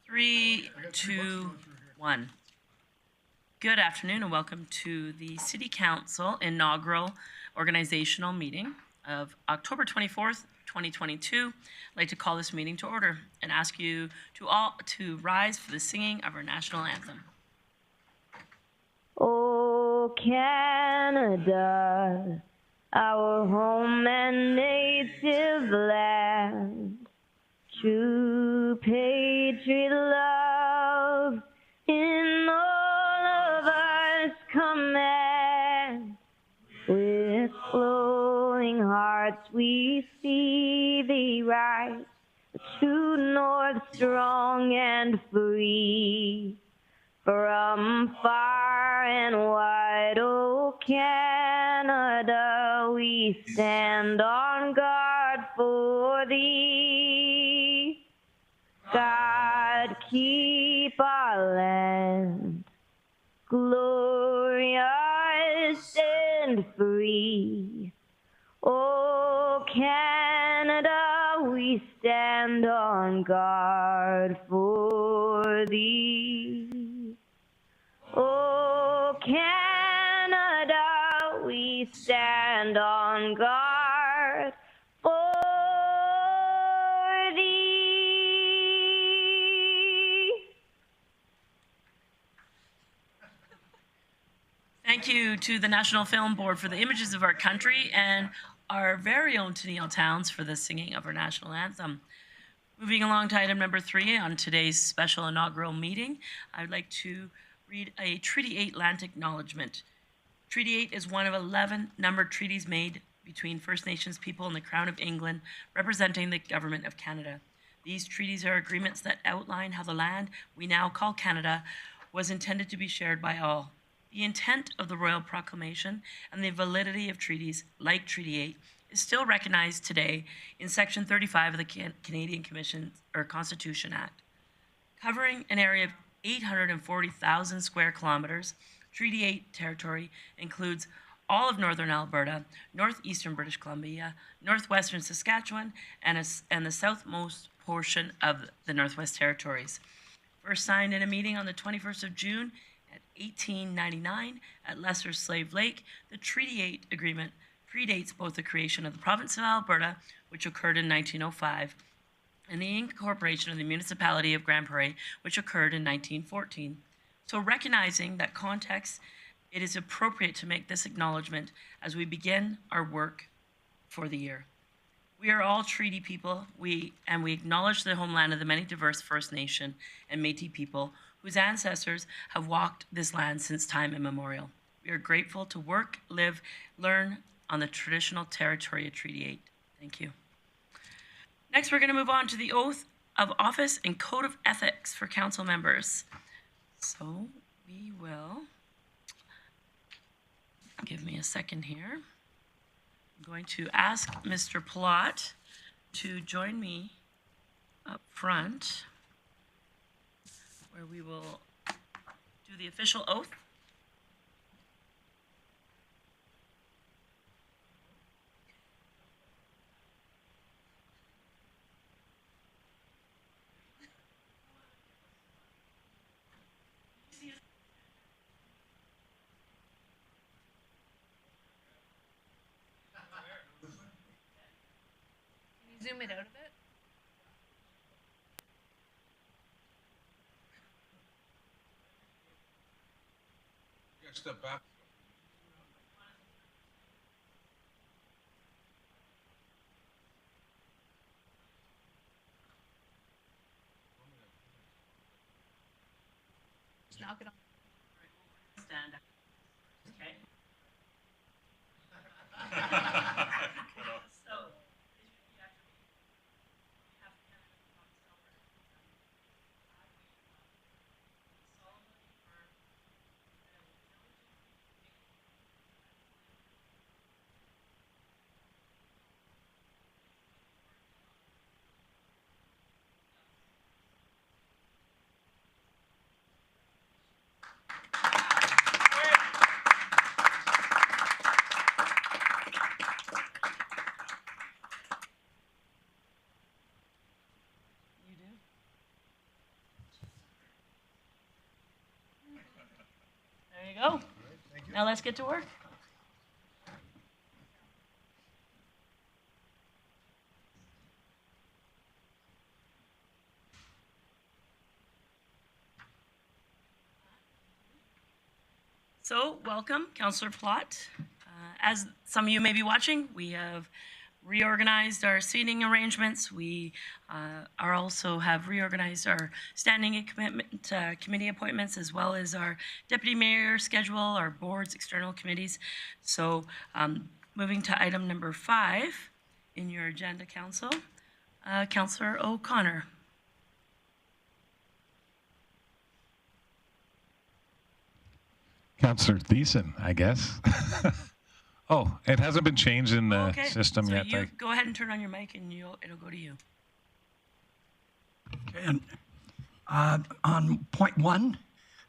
Three, two, one. Good afternoon and welcome to the City Council inaugural organizational meeting of October 24th, 2022. I'd like to call this meeting to order and ask you to all to rise for the singing of our national anthem. Oh, Canada, our home and native land, true patriot love in all of us command. With flowing hearts we see thee rise, the true north strong and free. From far and wide, oh Canada, we stand on guard for thee. God, keep our land glorious and free. Oh Canada, we stand on guard for thee. Oh, Canada, we stand on guard for thee. Thank you to the National Film Board for the images of our country and our very own Tennille Towns for the singing of our national anthem. Moving along to item number 3 on today's special inaugural meeting, I would like to read a Treaty 8 land acknowledgement. Treaty 8 is one of 11 numbered treaties made between First Nations people and the Crown of England, representing the Government of Canada. These treaties are agreements that outline how the land we now call Canada was intended to be shared by all. The intent of the Royal Proclamation and the validity of treaties like Treaty 8 is still recognized today in Section 35 of the Canadian Constitution Act. Covering an area of 840,000 square kilometers, Treaty 8 territory includes all of northern Alberta, northeastern British Columbia, northwestern Saskatchewan, and the southmost portion of the Northwest Territories. First signed in a meeting on the 21st of June at 1899 at Lesser Slave Lake, the Treaty 8 agreement predates both the creation of the province of Alberta, which occurred in 1905, and the incorporation of the municipality of Grande Prairie, which occurred in 1914. So recognizing that context, it is appropriate to make this acknowledgement as we begin our work for the year. We are all treaty people, and we acknowledge the homeland of the many diverse First Nation and Métis people whose ancestors have walked this land since time immemorial. We are grateful to work, live, learn on the traditional territory of Treaty 8. Thank you. Next, we're going to move on to the oath of office and code of ethics for council members. So we will, give me a second here. I'm going to ask Mr. Plott to join me up front, where we will do the official oath. Zoom it out a bit. Yeah, step back. Just knock it on. Stand up. Okay. So, you have to solemnly affirm that I will diligently go. Now let's get to work. So, welcome, Councillor Plott. As some of you may be watching, we have reorganized our seating arrangements. We also have reorganized our standing committee appointments, as well as our deputy mayor schedule, our boards, external committees. So, moving to item number 5 in your agenda, Council, Councillor O'Connor. Councillor Thiessen, I guess. Oh, it hasn't been changed in the system so yet. You go ahead and turn on your mic, and it'll go to you. Okay, and on point 1,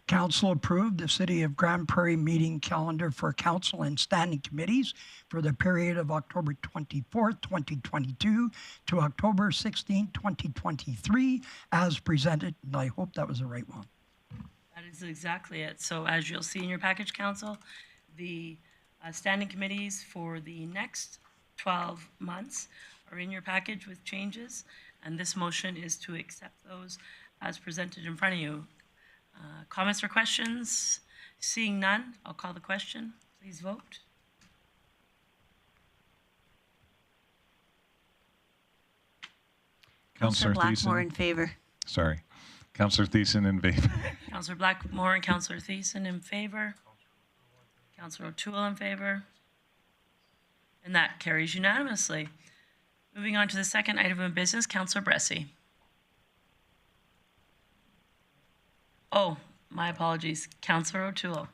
Council approved the City of Grande Prairie meeting calendar for council and standing committees for the period of October 24th, 2022 to October 16th, 2023, as presented. And I hope that was the right one. That is exactly it. So as you'll see in your package, Council, the standing committees for the next 12 months are in your package with changes, and this motion is to accept those as presented in front of you. Comments or questions? Seeing none, I'll call the question. Please vote. Councillor Blackmore Thiessen. in favor. Sorry. Councillor Thiessen in favor. Councillor Blackmore and Councillor Thiessen in favor. Councillor O'Toole in favor. And that carries unanimously. Moving on to the second item of business, Councillor Bressie. Oh, my apologies. Councillor O'Toole.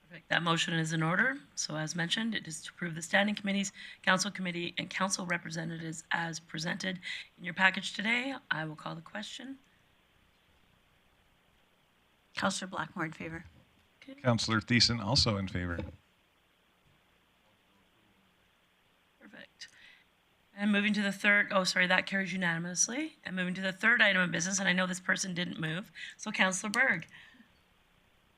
Perfect. That motion is in order. So as mentioned, it is to approve the standing committees, council committee, and council representatives as presented in your package today. I will call the question. Councillor Blackmore in favor. Okay. Councillor Thiessen also in favor. Perfect. And moving to the third, oh, sorry, that carries unanimously. And moving to the third item of business, and I know this person didn't move, so Councillor Berg.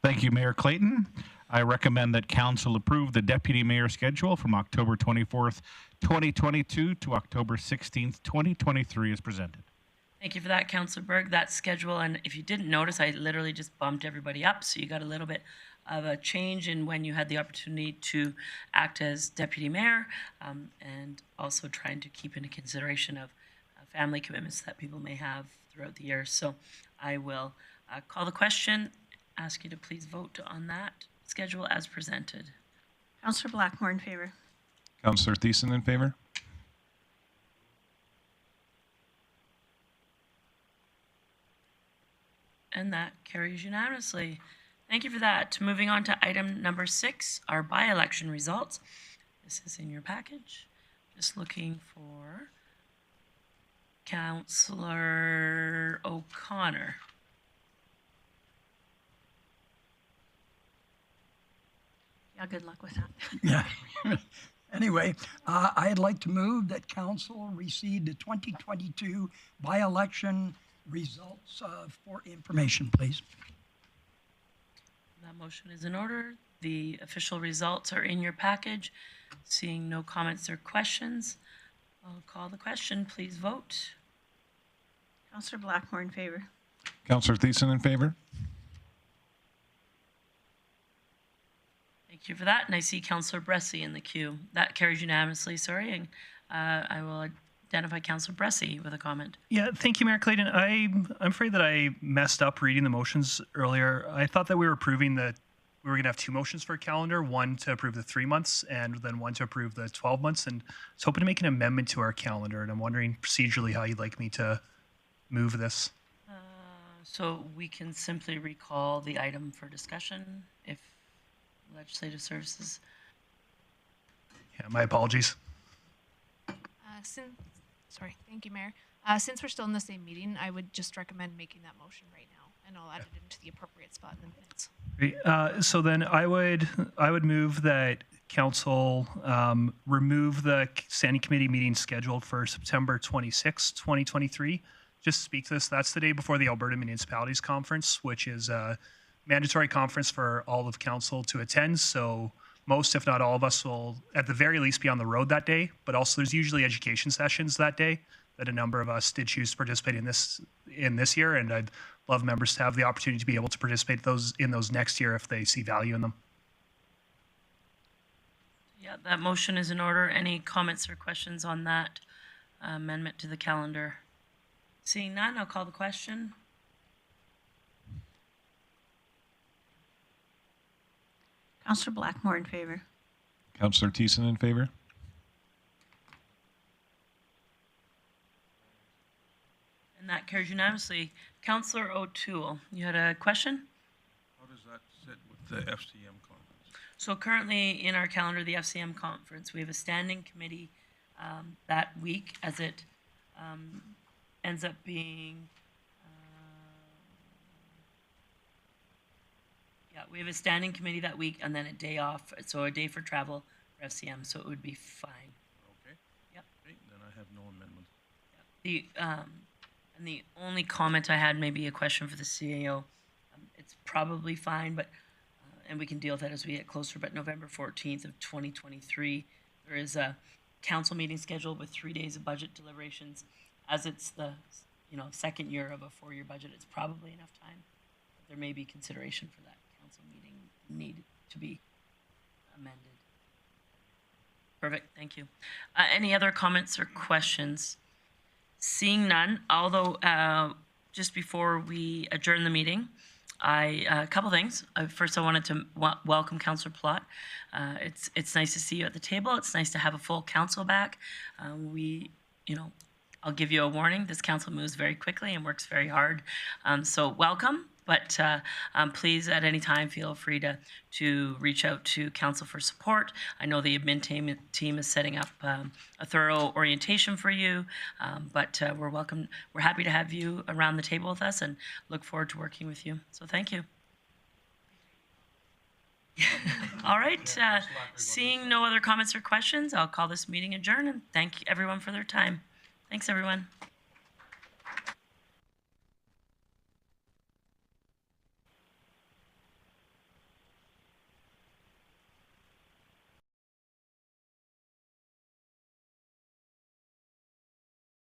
Thank you, Mayor Clayton. I recommend that council approve the deputy mayor schedule from October 24th, 2022 to October 16th, 2023 as presented. Thank you for that, Councillor Berg. That schedule, and if you didn't notice, I literally just bumped everybody up, so you got a little bit of a change in when you had the opportunity to act as deputy mayor, and also trying to keep into consideration of family commitments that people may have throughout the year. So I will call the question, ask you to please vote on that schedule as presented. Councillor Blackmore in favor. Councillor Thiessen in favor. And that carries unanimously. Thank you for that. Moving on to item number 6, our by-election results. This is in your package. Just looking for Councillor O'Connor. Yeah, good luck with that. Yeah. Anyway, I'd like to move that council receive the 2022 by-election results for information, please. That motion is in order. The official results are in your package. Seeing no comments or questions, I'll call the question. Please vote. Councillor Blackmore in favor. Councillor Thiessen in favor. Thank you for that. And I see Councillor Bressie in the queue. That carries unanimously, sorry. And I will identify Councillor Bressie with a comment. Yeah, thank you, Mayor Clayton. I'm afraid that I messed up reading the motions earlier. I thought that we were approving that we were going to have 2 motions for a calendar, one to approve the 3 months and then one to approve the 12 months. And I was hoping to make an amendment to our calendar. And I'm wondering procedurally how you'd like me to move this. So we can simply recall the item for discussion if legislative services. Yeah, my apologies. Sorry, thank you, Mayor. Since we're still in the same meeting, I would just recommend making that motion right now, and I'll add it into the appropriate spot in the minutes. Great. So then I would move that council remove the standing committee meeting scheduled for September 26, 2023. Just to speak to this, that's the day before the Alberta Municipalities Conference, which is a mandatory conference for all of council to attend. So most, if not all of us, will at the very least be on the road that day. But also there's usually education sessions that day that a number of us did choose to participate in this year. And I'd love members to have the opportunity to be able to participate in those next year if they see value in them. Yeah, that motion is in order. Any comments or questions on that amendment to the calendar? Seeing none, I'll call the question. Councillor Blackmore in favor. Councillor Thiessen in favor. And that carries unanimously. Councillor O'Toole, you had a question? How does that sit with the FCM conference? So currently in our calendar, the FCM conference, we have a standing committee that week, as it ends up being, yeah, we have a standing committee that week and then a day off, so a day for travel for FCM, so it would be fine. Okay. Yep. Okay, then I have no amendment. And the only comment I had, maybe a question for the CAO, it's probably fine, but and we can deal with that as we get closer, but November 14th of 2023, there is a council meeting scheduled with 3 days of budget deliberations. As it's the second year of a 4-year budget, it's probably enough time. But there may be consideration for that council meeting need to be amended. Perfect, thank you. Any other comments or questions? Seeing none, although just before we adjourn the meeting, a couple things. First, I wanted to welcome Councillor Plott. It's nice to see you at the table. It's nice to have a full council back. I'll give you a warning. This council moves very quickly and works very hard. So welcome. But please, at any time, feel free to reach out to council for support. I know the admin team is setting up a thorough orientation for you, but we're happy to have you around the table with us and look forward to working with you. So thank you. All right. Seeing no other comments or questions, I'll call this meeting adjourned and thank everyone for their time. Thanks, everyone.